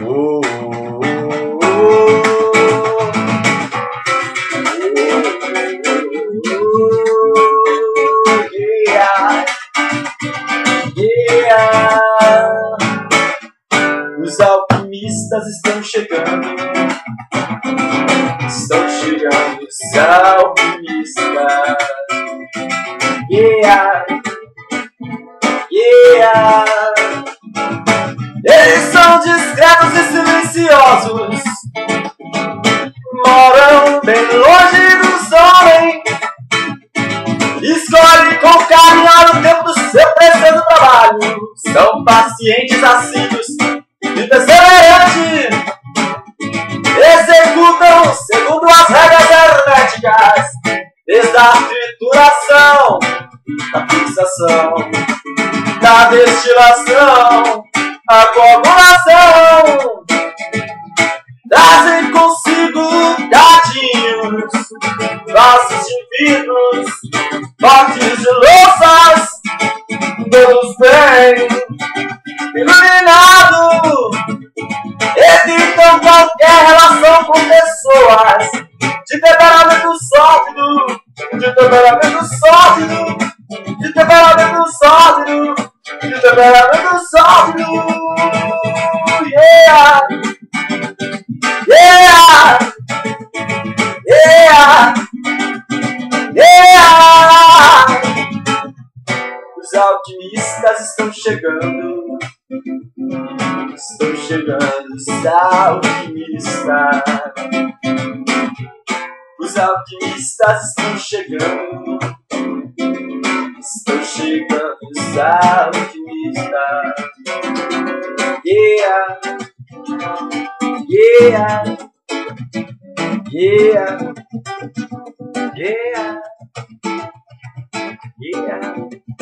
Oh, yeah, yeah. Os alquimistas estão chegando. Estão chegando os alquimistas. Yeah, yeah. Eles são discretos e silenciosos, moram bem longe dos homens, escolhem com carinho o tempo do seu precioso trabalho, são pacientes, assíduos e perseverantes, executam segundo as regras herméticas, desde a trituração, da fixação, da destilação, a coagulação, trazem consigo gadinhos, vasos de vidros, potes de louças, todos bem iluminados, evitam qualquer relação com pessoas de temperamento sólido, de temperamento sólido, de temperamento sólido, de temperamento sólido. Yeah, yeah, yeah, yeah. Os alquimistas estão chegando. Estão chegando os alquimistas. Os alquimistas estão chegando. Estão chegando os alquimistas. Yeah, yeah, yeah, yeah, yeah.